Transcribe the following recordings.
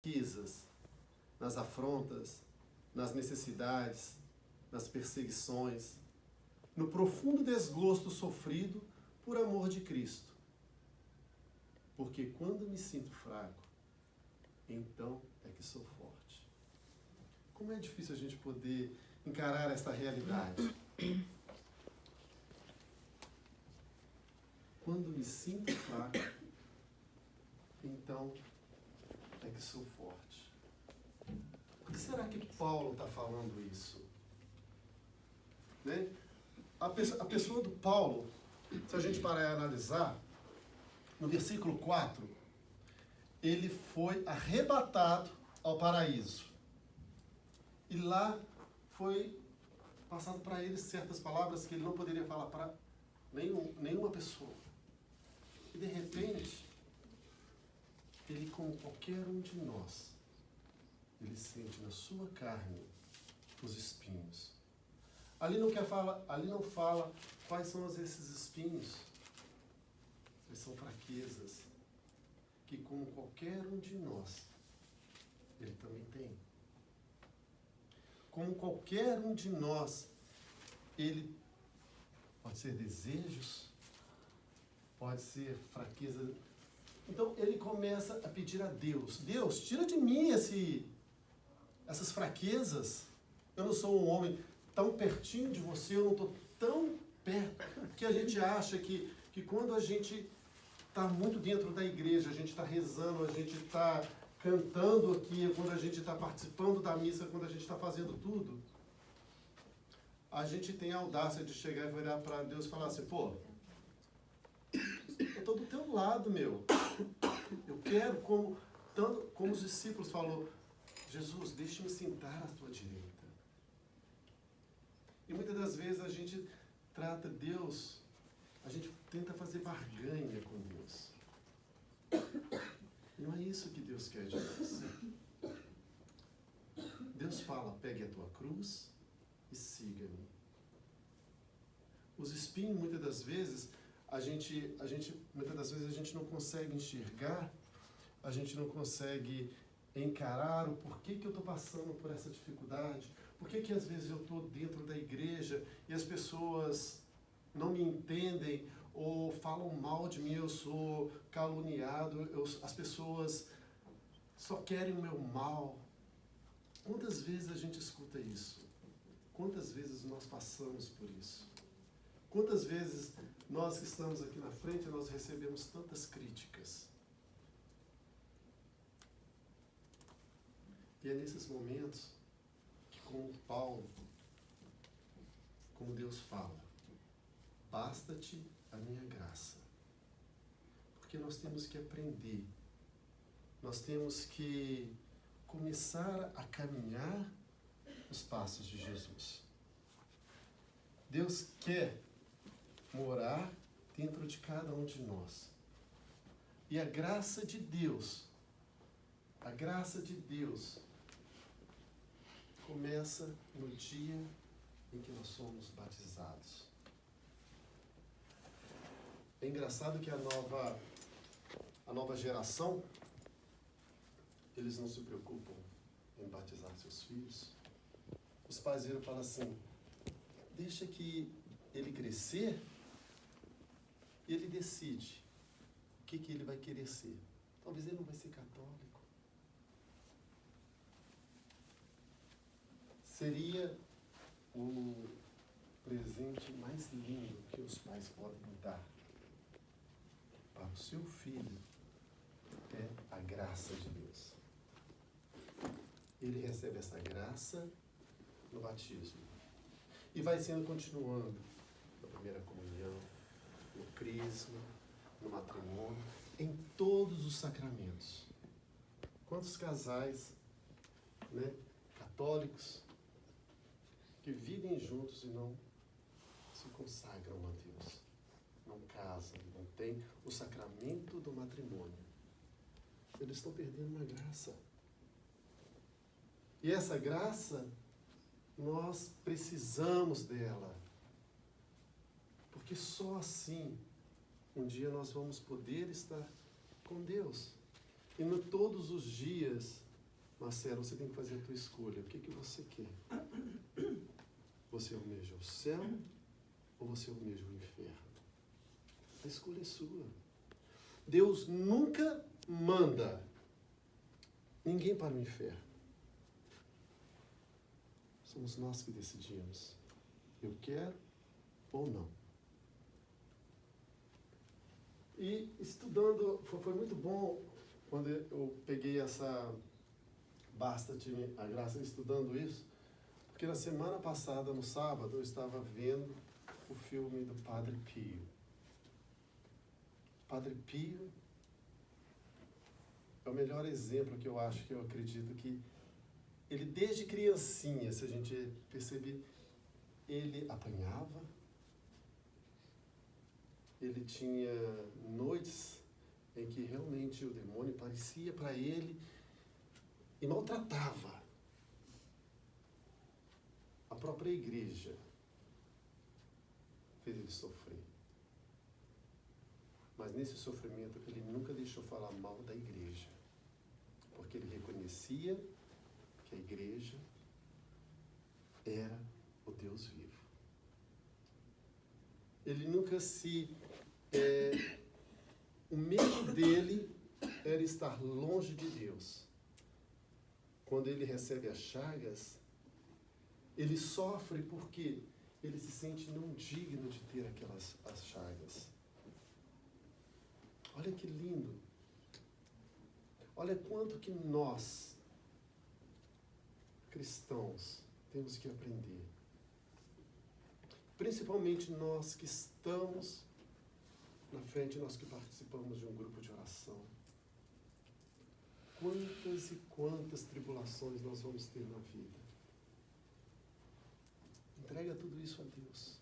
fraquezas, nas afrontas, nas necessidades, nas perseguições, no profundo desgosto sofrido por amor de Cristo. Porque quando me sinto fraco, então é que sou forte. Como é difícil a gente poder encarar esta realidade. Quando me sinto fraco, então é que sou forte. Por que será que Paulo está falando isso? Né? A pessoa do Paulo, se a gente parar e analisar, no versículo 4, ele foi arrebatado ao paraíso. E lá foi passado para ele certas palavras que ele não poderia falar para nenhuma pessoa. E de repente, ele, como qualquer um de nós, ele sente na sua carne os espinhos. Ali não fala quais são esses espinhos. Eles são fraquezas que, como qualquer um de nós, ele também tem. Como qualquer um de nós, ele pode ser desejos, pode ser fraqueza. Então ele começa a pedir a Deus: Deus, tira de mim essas fraquezas. Eu não sou um homem tão pertinho de você, eu não estou tão perto. Porque a gente acha que quando a gente está muito dentro da igreja, a gente está rezando, a gente está cantando aqui, quando a gente está participando da missa, quando a gente está fazendo tudo, a gente tem a audácia de chegar e virar para Deus e falar assim: pô, eu estou do teu lado, meu. Eu quero, como os discípulos falaram, Jesus, deixa-me sentar à tua direita. E muitas das vezes a gente trata Deus, a gente tenta fazer barganha com Deus. Não é isso que Deus quer de nós. Deus fala: pegue a tua cruz e siga-me. Os espinhos, muitas das vezes, muitas das vezes a gente não consegue enxergar, a gente não consegue encarar o porquê que eu estou passando por essa dificuldade, por que às vezes eu estou dentro da igreja e as pessoas não me entendem ou falam mal de mim, eu sou caluniado, as pessoas só querem o meu mal. Quantas vezes a gente escuta isso? Quantas vezes nós passamos por isso? Quantas vezes nós que estamos aqui na frente, nós recebemos tantas críticas? E é nesses momentos que, como Paulo, como Deus fala: basta-te a minha graça. Porque nós temos que aprender, nós temos que começar a caminhar os passos de Jesus. Deus quer morar dentro de cada um de nós. E a graça de Deus começa no dia em que nós somos batizados. É engraçado que a nova geração, eles não se preocupam em batizar seus filhos. Os pais viram e falam assim: deixa que ele crescer e ele decide o que ele vai querer ser. Talvez ele não vai ser católico. Seria o presente mais lindo que os pais podem dar para o seu filho é a graça de Deus. Ele recebe essa graça no batismo. E vai sendo continuando na primeira comunhão, no crisma, no matrimônio, em todos os sacramentos. Quantos casais, católicos, que vivem juntos e não se consagram a Deus, não casam, não têm o sacramento do matrimônio. Eles estão perdendo uma graça. E essa graça, nós precisamos dela. Porque só assim, um dia nós vamos poder estar com Deus. E não todos os dias Marcelo, você tem que fazer a tua escolha. O que você quer? Você almeja o céu ou você almeja o inferno? A escolha é sua. Deus nunca manda ninguém para o inferno. Somos nós que decidimos. Eu quero ou não. E estudando, foi muito bom quando eu peguei essa Basta-te a graça estudando isso, porque na semana passada, no sábado, eu estava vendo o filme do Padre Pio. Padre Pio é o melhor exemplo que eu acho, que eu acredito que ele desde criancinha, se a gente perceber, ele apanhava, ele tinha noites em que realmente o demônio aparecia para ele e maltratava. A própria igreja fez ele sofrer. Mas nesse sofrimento ele nunca deixou falar mal da igreja, porque ele reconhecia que a igreja era o Deus vivo. Ele nunca o medo dele era estar longe de Deus. Quando ele recebe as chagas, ele sofre porque ele se sente não digno de ter as chagas. Olha que lindo. Olha quanto que nós, cristãos, temos que aprender. Principalmente nós que estamos na frente, nós que participamos de um grupo de oração. Quantas e quantas tribulações nós vamos ter na vida. Entrega tudo isso a Deus.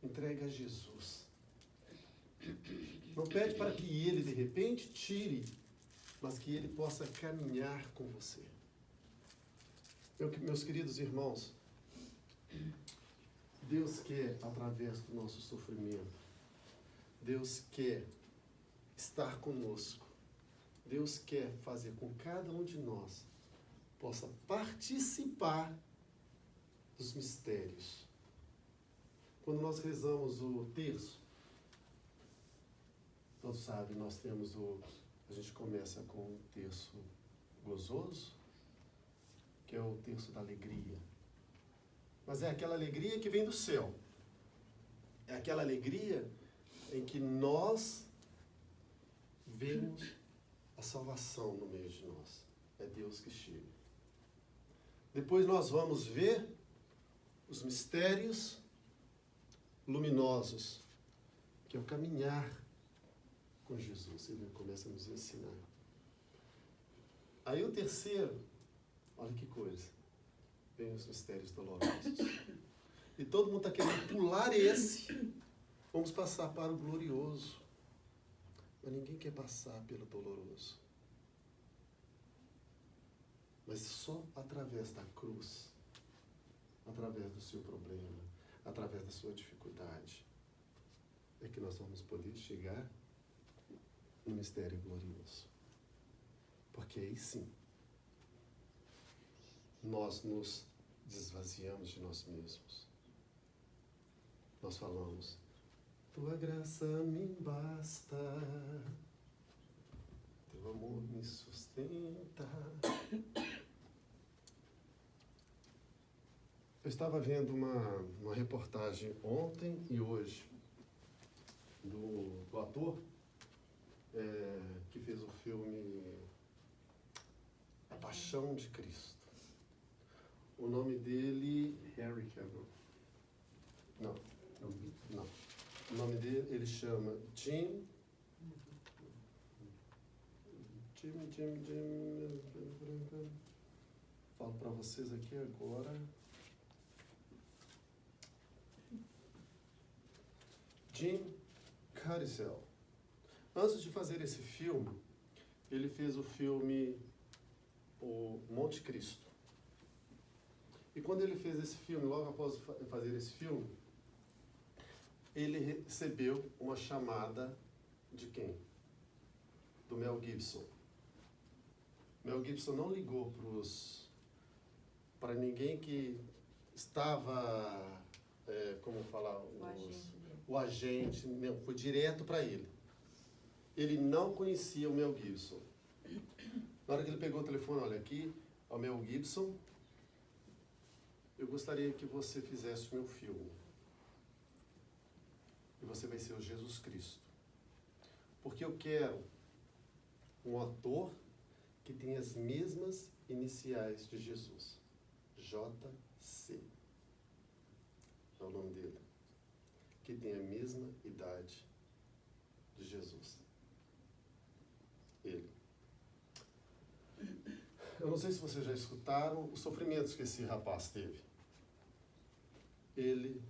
Entrega a Jesus. Não pede para que Ele, de repente, tire, mas que Ele possa caminhar com você. Meus queridos irmãos, Deus quer, através do nosso sofrimento, Deus quer estar conosco. Deus quer fazer com que cada um de nós possa participar dos mistérios. Quando nós rezamos o terço, todos sabem, nós temos a gente começa com o terço gozoso, que é o terço da alegria. Mas é aquela alegria que vem do céu. É aquela alegria em que nós vemos a salvação no meio de nós. É Deus que chega. Depois nós vamos ver os mistérios luminosos, que é o caminhar com Jesus. Ele começa a nos ensinar. Aí o terceiro, olha que coisa, vem os mistérios dolorosos. E todo mundo está querendo pular esse. Vamos passar para o glorioso. Mas ninguém quer passar pelo doloroso. Mas só através da cruz, através do seu problema, através da sua dificuldade, é que nós vamos poder chegar no mistério glorioso. Porque aí sim, nós nos desvaziamos de nós mesmos. Nós falamos, tua graça me basta, teu amor me sustenta. Eu estava vendo uma reportagem ontem e hoje do ator que fez o filme A Paixão de Cristo. O nome dele, Harry Cavill. Não. O nome dele, ele chama Jim. Falo para vocês aqui agora. Jim Caviezel. Antes de fazer esse filme, ele fez o filme O Monte Cristo. E quando ele fez esse filme, logo após fazer esse filme, ele recebeu uma chamada de quem? Do Mel Gibson. Mel Gibson não ligou para ninguém que estava, como falar, o agente, não, foi direto para ele. Ele não conhecia o Mel Gibson. Na hora que ele pegou o telefone, olha aqui, ao Mel Gibson, eu gostaria que você fizesse o meu filme. E você vai ser o Jesus Cristo. Porque eu quero um ator que tenha as mesmas iniciais de Jesus. JC. É o nome dele. Que tem a mesma idade de Jesus. Ele. Eu não sei se vocês já escutaram os sofrimentos que esse rapaz teve. Ele...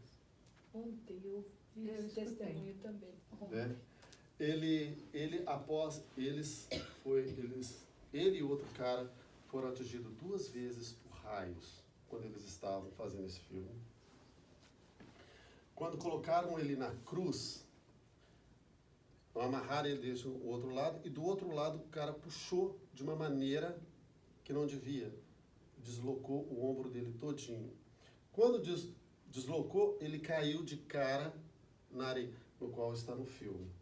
Ontem eu vi esse testemunho também. Ele após ele e outro cara foram atingidos 2 vezes por raios quando eles estavam fazendo esse filme. Quando colocaram ele na cruz, amarraram ele desse o outro lado, e do outro lado o cara puxou de uma maneira que não devia. Deslocou o ombro dele todinho. Quando deslocou, ele caiu de cara na areia, no qual está no filme.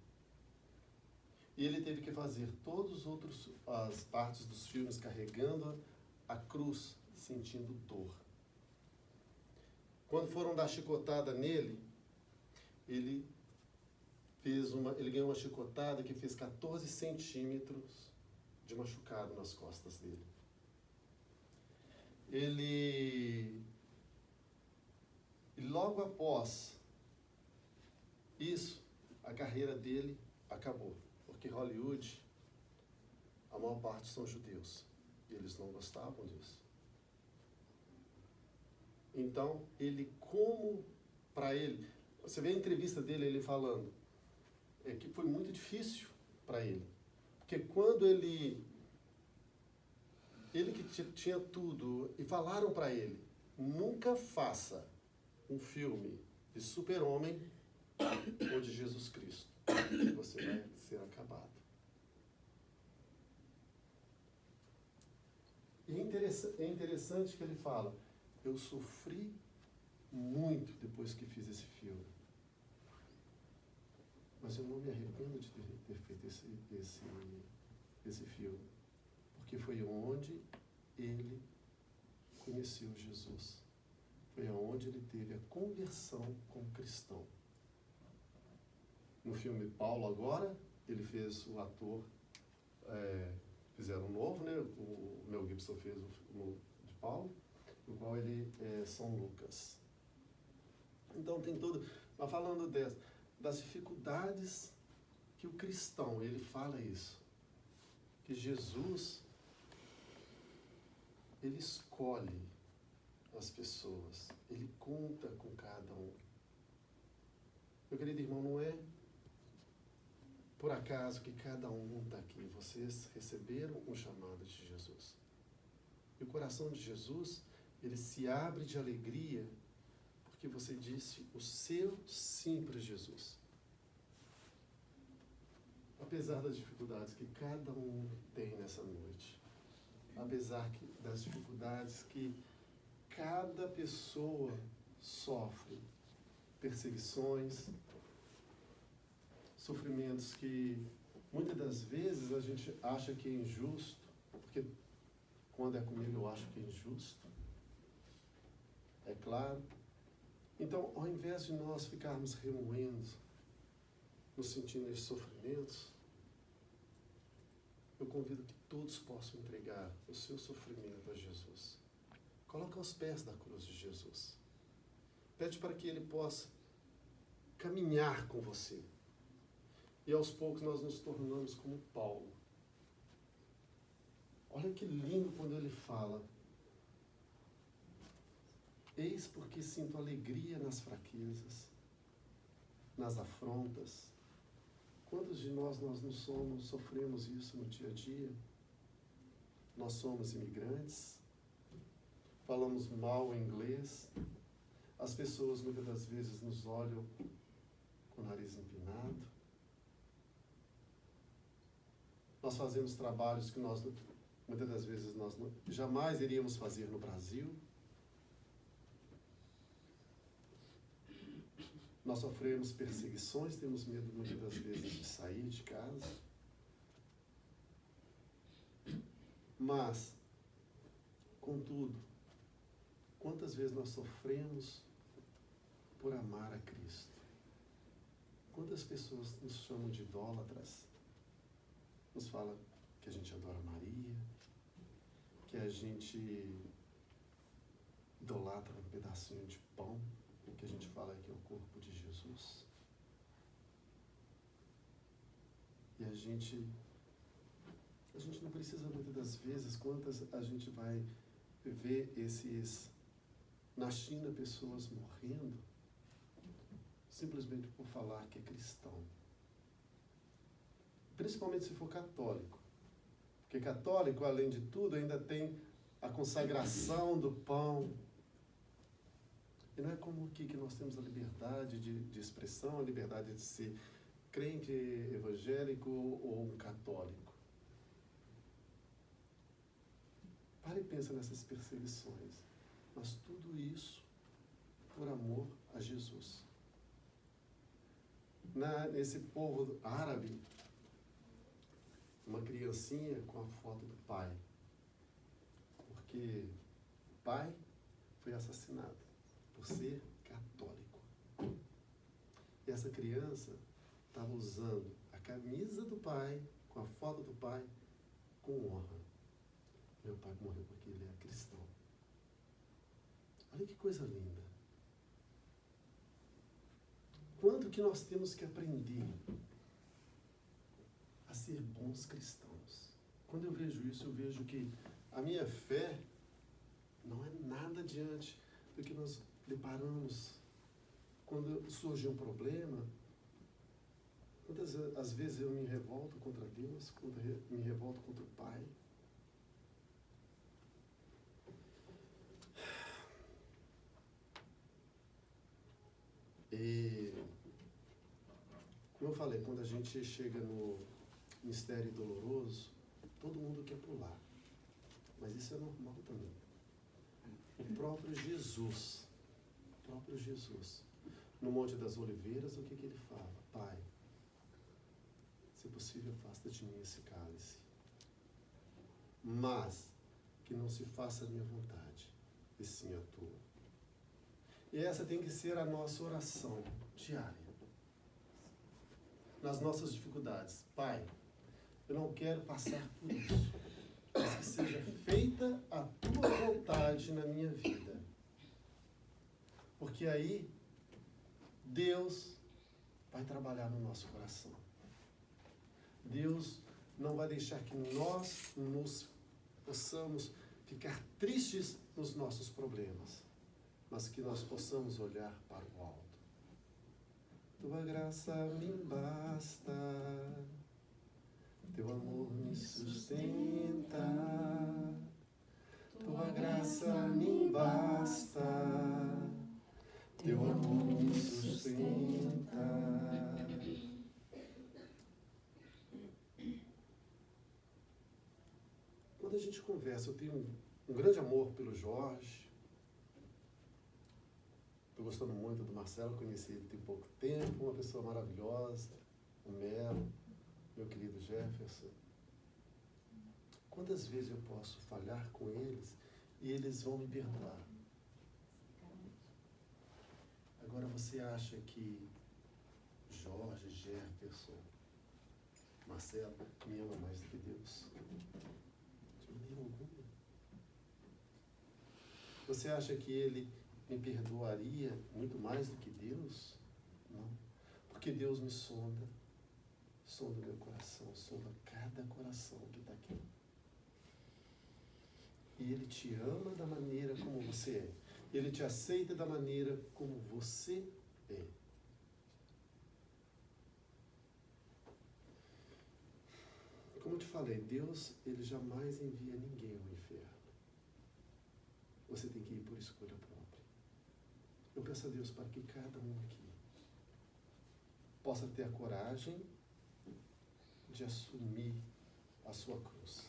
E ele teve que fazer todas as partes dos filmes carregando a cruz, sentindo dor. Quando foram dar chicotada nele, ele ganhou uma chicotada que fez 14 centímetros de machucado nas costas dele. E logo após isso, a carreira dele acabou. Porque Hollywood, a maior parte são judeus. E eles não gostavam disso. Então, para ele, você vê a entrevista dele, ele falando, que foi muito difícil para ele. Porque quando ele que tinha tudo, e falaram para ele, nunca faça um filme de super-homem ou de Jesus Cristo. Você vai ser acabado. E é interessante que ele fala, eu sofri muito depois que fiz esse filme. Mas eu não me arrependo de ter feito esse filme. Porque foi onde ele conheceu Jesus. Foi onde ele teve a conversão como cristão. No filme Paulo agora, ele fez o ator, fizeram um novo, né? O Mel Gibson fez o novo de Paulo, no qual ele é São Lucas. Então tem tudo, mas falando das dificuldades que o cristão, ele fala isso, que Jesus, ele escolhe as pessoas, ele conta com cada um. Meu querido irmão, não é por acaso que cada um está aqui. Vocês receberam um chamado de Jesus. E o coração de Jesus, ele se abre de alegria porque você disse o seu sim para Jesus. Apesar das dificuldades que cada um tem nessa noite, apesar das dificuldades que cada pessoa sofre, perseguições, sofrimentos que muitas das vezes a gente acha que é injusto, porque quando é comigo eu acho que é injusto, é claro. Então, ao invés de nós ficarmos remoendo, nos sentindo esses sofrimentos, eu convido que todos possam entregar o seu sofrimento a Jesus. Coloca aos pés da cruz de Jesus. Pede para que Ele possa caminhar com você. E aos poucos nós nos tornamos como Paulo. Olha que lindo quando ele fala: eis porque sinto alegria nas fraquezas, nas afrontas. Quantos de nós não sofremos isso no dia a dia? Nós somos imigrantes, falamos mal inglês, as pessoas muitas das vezes nos olham com o nariz empinado. Nós fazemos trabalhos que nós muitas das vezes nós jamais iríamos fazer no Brasil. Nós sofremos perseguições, temos medo muitas das vezes de sair de casa. Mas, contudo, quantas vezes nós sofremos por amar a Cristo? Quantas pessoas nos chamam de idólatras? Nos falam que a gente adora Maria, que a gente idolatra um pedacinho de pão, que a gente fala que é o corpo de Jesus. E a gente não precisa muitas das vezes, quantas a gente vai ver na China, pessoas morrendo, simplesmente por falar que é cristão. Principalmente se for católico. Porque católico, além de tudo, ainda tem a consagração do pão. E não é como aqui que nós temos a liberdade de expressão, a liberdade de ser crente evangélico ou um católico. Para e pensa nessas perseguições. Mas tudo isso por amor a Jesus. Nesse povo árabe, uma criancinha com a foto do pai. Porque o pai foi assassinado por ser católico. E essa criança estava usando a camisa do pai, com a foto do pai, com honra. Meu pai morreu porque ele é cristão. Olha que coisa linda. Quanto que nós temos que aprender a ser bons cristãos. Quando eu vejo isso, eu vejo que a minha fé não é nada diante do que nós deparamos. Quando surge um problema, às vezes eu me revolto contra Deus, me revolto contra o Pai. E, como eu falei, quando a gente chega no mistério doloroso, todo mundo quer pular. Mas isso é normal também. O próprio Jesus, no Monte das Oliveiras, o que ele fala? Pai, se possível, afasta de mim esse cálice. Mas que não se faça a minha vontade, e sim a tua. E essa tem que ser a nossa oração diária. Nas nossas dificuldades. Pai, eu não quero passar por isso, mas que seja feita a tua vontade na minha vida. Porque aí, Deus vai trabalhar no nosso coração. Deus não vai deixar que nós nos possamos ficar tristes nos nossos problemas, mas que nós possamos olhar para o alto. Tua graça me basta, teu amor me sustenta, tua graça me basta, teu amor me sustenta. Quando a gente conversa, eu tenho um grande amor pelo Jorge. Estou gostando muito do Marcelo, conheci ele tem pouco tempo, uma pessoa maravilhosa, o Melo, meu querido Jefferson. Quantas vezes eu posso falhar com eles e eles vão me perdoar? Agora você acha que Jorge, Jefferson, Marcelo me ama mais do que Deus? De maneira alguma. Você acha que ele me perdoaria muito mais do que Deus? Não. Porque Deus me sonda meu coração, sonda cada coração que está aqui. E Ele te ama da maneira como você é. Ele te aceita da maneira como você é. Como eu te falei, Deus, Ele jamais envia ninguém ao inferno. Você tem que ir por escolha própria. Eu peço a Deus para que cada um aqui possa ter a coragem de assumir a sua cruz.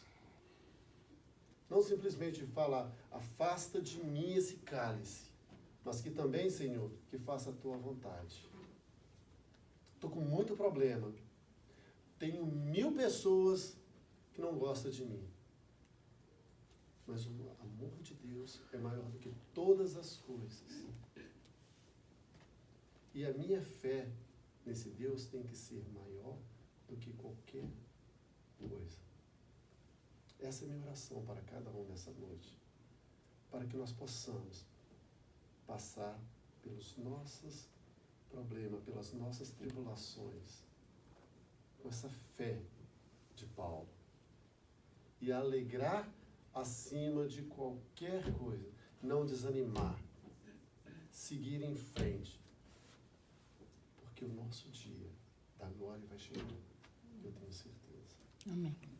Não simplesmente falar, afasta de mim esse cálice, mas que também, Senhor, que faça a tua vontade. Estou com muito problema. Tenho 1000 pessoas que não gostam de mim. Mas o amor de Deus é maior do que todas as coisas. E a minha fé nesse Deus tem que ser maior do que qualquer coisa. Essa é a minha oração para cada um nessa noite. Para que nós possamos passar pelos nossos problemas, pelas nossas tribulações, com essa fé de Paulo. E alegrar acima de qualquer coisa. Não desanimar. Seguir em frente. Porque o nosso dia da glória vai chegar. Eu tenho certeza. Amém.